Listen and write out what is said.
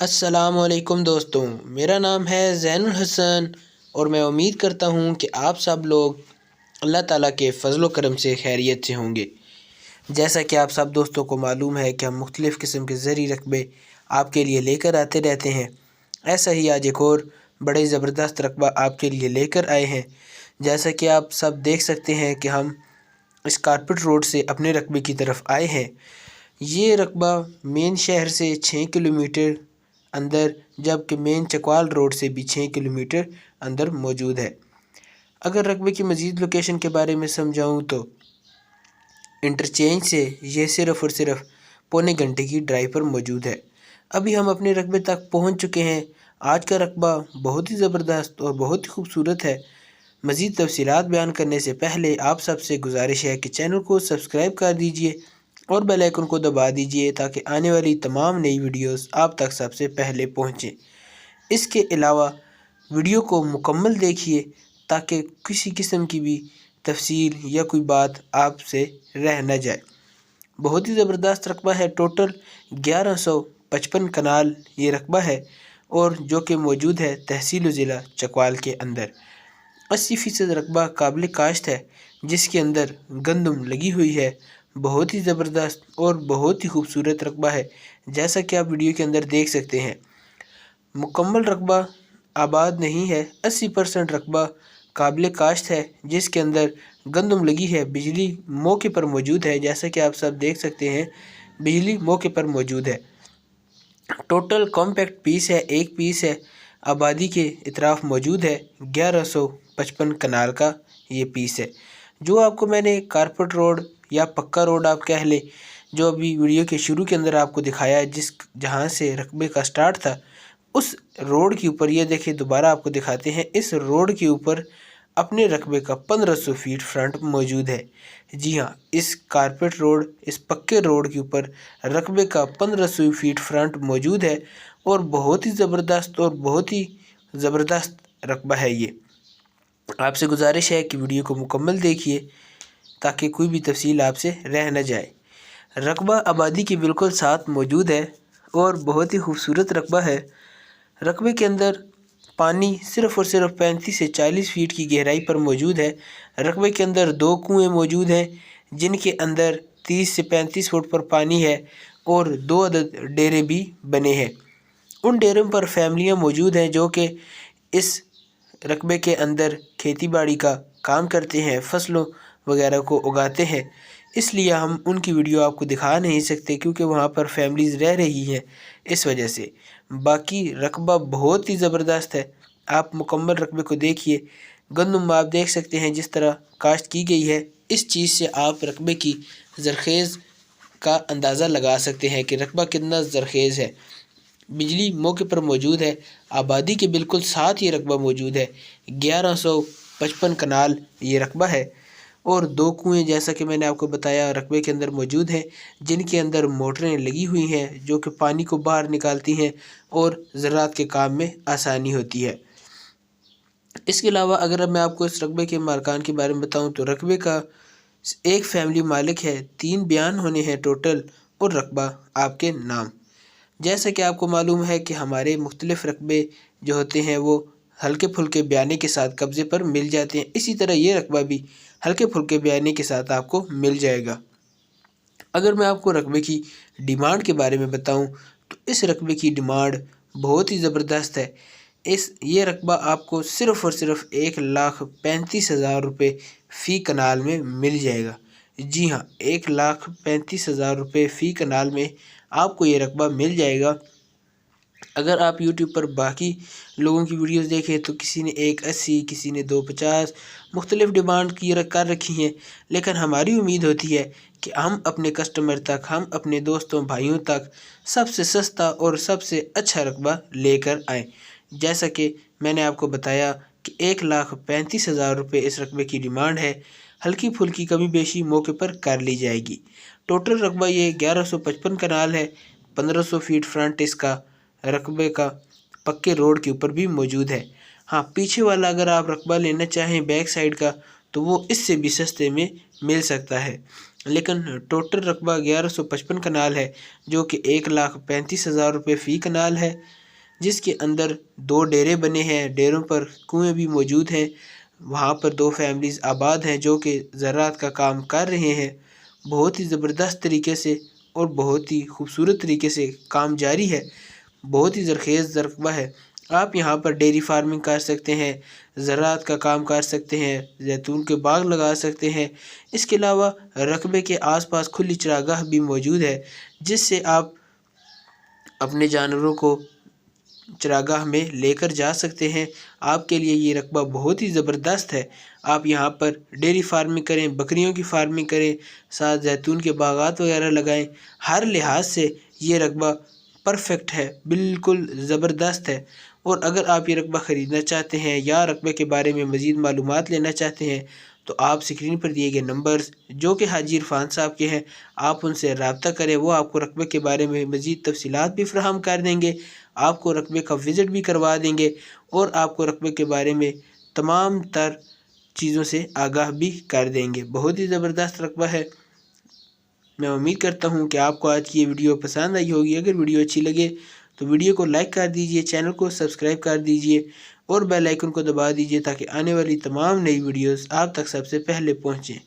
السلام علیکم دوستوں، میرا نام ہے زین الحسن اور میں امید کرتا ہوں کہ آپ سب لوگ اللہ تعالیٰ کے فضل و کرم سے خیریت سے ہوں گے۔ جیسا کہ آپ سب دوستوں کو معلوم ہے کہ ہم مختلف قسم کے زرعی رقبے آپ کے لیے لے کر آتے رہتے ہیں، ایسا ہی آج ایک اور بڑے زبردست رقبہ آپ کے لیے لے کر آئے ہیں۔ جیسا کہ آپ سب دیکھ سکتے ہیں کہ ہم اسکارپٹ روڈ سے اپنے رقبے کی طرف آئے ہیں۔ یہ رقبہ مین شہر سے 6 کلومیٹر اندر، جبکہ مین چکوال روڈ سے بھی 6 کلومیٹر اندر موجود ہے۔ اگر رقبے کی مزید لوکیشن کے بارے میں سمجھاؤں تو انٹرچینج سے یہ صرف اور صرف پونے گھنٹے کی ڈرائیو پر موجود ہے۔ ابھی ہم اپنے رقبے تک پہنچ چکے ہیں۔ آج کا رقبہ بہت ہی زبردست اور بہت ہی خوبصورت ہے۔ مزید تفصیلات بیان کرنے سے پہلے آپ سب سے گزارش ہے کہ چینل کو سبسکرائب کر دیجئے اور بیل آئیکن کو دبا دیجئے تاکہ آنے والی تمام نئی ویڈیوز آپ تک سب سے پہلے پہنچیں۔ اس کے علاوہ ویڈیو کو مکمل دیکھیے تاکہ کسی قسم کی بھی تفصیل یا کوئی بات آپ سے رہ نہ جائے۔ بہت ہی زبردست رقبہ ہے۔ ٹوٹل 1155 کنال یہ رقبہ ہے اور جو کہ موجود ہے تحصیل و ضلع چکوال کے اندر۔ 80% رقبہ قابل کاشت ہے جس کے اندر گندم لگی ہوئی ہے۔ بہت ہی زبردست اور بہت ہی خوبصورت رقبہ ہے، جیسا کہ آپ ویڈیو کے اندر دیکھ سکتے ہیں۔ مکمل رقبہ آباد نہیں ہے، 80% رقبہ قابل کاشت ہے جس کے اندر گندم لگی ہے۔ بجلی موقع پر موجود ہے، جیسا کہ آپ سب دیکھ سکتے ہیں، بجلی موقع پر موجود ہے۔ ٹوٹل کمپیکٹ پیس ہے، ایک پیس ہے، آبادی کے اطراف موجود ہے۔ 1155 کنال کا یہ پیس ہے، جو آپ کو میں نے کارپٹ روڈ یا پکا روڈ آپ کہہ لیں، جو ابھی ویڈیو کے شروع کے اندر آپ کو دکھایا ہے، جہاں سے رقبے کا سٹارٹ تھا، اس روڈ کے اوپر یہ دیکھیں دوبارہ آپ کو دکھاتے ہیں۔ اس روڈ کے اوپر اپنے رقبے کا 1500 فیٹ فرنٹ موجود ہے۔ جی ہاں، اس کارپٹ روڈ، اس پکے روڈ کے اوپر رقبے کا 1500 فیٹ فرنٹ موجود ہے اور بہت ہی زبردست اور بہت ہی زبردست رقبہ ہے یہ۔ آپ سے گزارش ہے کہ ویڈیو کو مکمل دیکھیے تاکہ کوئی بھی تفصیل آپ سے رہ نہ جائے۔ رقبہ آبادی کے بالکل ساتھ موجود ہے اور بہت ہی خوبصورت رقبہ ہے۔ رقبے کے اندر پانی صرف اور صرف 35 سے 40 فیٹ کی گہرائی پر موجود ہے۔ رقبے کے اندر 2 کنویں موجود ہیں جن کے اندر 30 سے 35 فٹ پر پانی ہے اور 2 عدد ڈیرے بھی بنے ہیں۔ ان ڈیروں پر فیملیاں موجود ہیں جو کہ اس رقبے کے اندر کھیتی باڑی کا کام کرتے ہیں، فصلوں وغیرہ کو اگاتے ہیں، اس لیے ہم ان کی ویڈیو آپ کو دکھا نہیں سکتے کیونکہ وہاں پر فیملیز رہ رہی ہیں، اس وجہ سے۔ باقی رقبہ بہت ہی زبردست ہے، آپ مکمل رقبے کو دیکھیے۔ گندم آپ دیکھ سکتے ہیں جس طرح کاشت کی گئی ہے، اس چیز سے آپ رقبے کی زرخیز کا اندازہ لگا سکتے ہیں کہ رقبہ کتنا زرخیز ہے۔ بجلی موقع پر موجود ہے، آبادی کے بالکل ساتھ یہ رقبہ موجود ہے۔ 1155 کنال یہ رقبہ ہے اور 2 کنویں جیسا کہ میں نے آپ کو بتایا رقبے کے اندر موجود ہیں، جن کے اندر موٹریں لگی ہوئی ہیں جو کہ پانی کو باہر نکالتی ہیں اور زراعت کے کام میں آسانی ہوتی ہے۔ اس کے علاوہ اگر میں آپ کو اس رقبے کے مالکان کے بارے میں بتاؤں تو رقبے کا ایک فیملی مالک ہے، 3 بیان ہونے ہیں ٹوٹل اور رقبہ آپ کے نام۔ جیسا کہ آپ کو معلوم ہے کہ ہمارے مختلف رقبے جو ہوتے ہیں وہ ہلکے پھلکے بیانے کے ساتھ قبضے پر مل جاتے ہیں، اسی طرح یہ رقبہ بھی ہلکے پھلکے بیانے کے ساتھ آپ کو مل جائے گا۔ اگر میں آپ کو رقبے کی ڈیمانڈ کے بارے میں بتاؤں تو اس رقبے کی ڈیمانڈ بہت ہی زبردست ہے۔ یہ رقبہ آپ کو صرف اور صرف 1,35,000 روپے فی کنال میں مل جائے گا۔ جی ہاں، 1,35,000 روپے فی کنال میں آپ کو یہ رقبہ مل جائے گا۔ اگر آپ یوٹیوب پر باقی لوگوں کی ویڈیوز دیکھیں تو کسی نے 1,80، کسی نے 2,50 مختلف ڈیمانڈ کر رکھی ہیں، لیکن ہماری امید ہوتی ہے کہ ہم اپنے کسٹمر تک، ہم اپنے دوستوں بھائیوں تک سب سے سستا اور سب سے اچھا رقبہ لے کر آئیں۔ جیسا کہ میں نے آپ کو بتایا کہ 1,35,000 روپے اس رقبے کی ڈیمانڈ ہے، ہلکی پھلکی کمی بیشی موقع پر کر لی جائے گی۔ ٹوٹل رقبہ یہ 1155 کنال ہے، 1500 فیٹ فرنٹ اس کا رقبے کا پکے روڈ کے اوپر بھی موجود ہے۔ ہاں، پیچھے والا اگر آپ رقبہ لینا چاہیں بیک سائیڈ کا تو وہ اس سے بھی سستے میں مل سکتا ہے۔ لیکن ٹوٹل رقبہ 1155 کنال ہے، جو کہ 1,35,000 روپے فی کنال ہے، جس کے اندر 2 ڈیرے بنے ہیں۔ ڈیروں پر کنویں بھی موجود ہیں۔ وہاں پر 2 فیملیز آباد ہیں جو کہ زراعت کا کام کر رہے ہیں۔ بہت ہی زبردست طریقے سے اور بہت ہی خوبصورت طریقے سے کام جاری ہے۔ بہت ہی زرخیز رقبہ ہے۔ آپ یہاں پر ڈیری فارمنگ کر سکتے ہیں، زراعت کا کام کر سکتے ہیں، زیتون کے باغ لگا سکتے ہیں۔ اس کے علاوہ رقبے کے آس پاس کھلی چراگاہ بھی موجود ہے، جس سے آپ اپنے جانوروں کو چراگاہ میں لے کر جا سکتے ہیں۔ آپ کے لیے یہ رقبہ بہت ہی زبردست ہے۔ آپ یہاں پر ڈیری فارمنگ کریں، بکریوں کی فارمنگ کریں، ساتھ زیتون کے باغات وغیرہ لگائیں۔ ہر لحاظ سے یہ رقبہ پرفیکٹ ہے، بالکل زبردست ہے۔ اور اگر آپ یہ رقبہ خریدنا چاہتے ہیں یا رقبے کے بارے میں مزید معلومات لینا چاہتے ہیں تو آپ سکرین پر دیے گئے نمبرز جو کہ حاجی عرفان صاحب کے ہیں، آپ ان سے رابطہ کریں۔ وہ آپ کو رقبے کے بارے میں مزید تفصیلات بھی فراہم کر دیں گے، آپ کو رقبے کا وزٹ بھی کروا دیں گے اور آپ کو رقبے کے بارے میں تمام تر چیزوں سے آگاہ بھی کر دیں گے۔ بہت ہی زبردست رقبہ ہے۔ میں امید کرتا ہوں کہ آپ کو آج کی یہ ویڈیو پسند آئی ہوگی۔ اگر ویڈیو اچھی لگے تو ویڈیو کو لائک کر دیجئے، چینل کو سبسکرائب کر دیجئے اور بیل آئیکن کو دبا دیجئے تاکہ آنے والی تمام نئی ویڈیوز آپ تک سب سے پہلے پہنچیں۔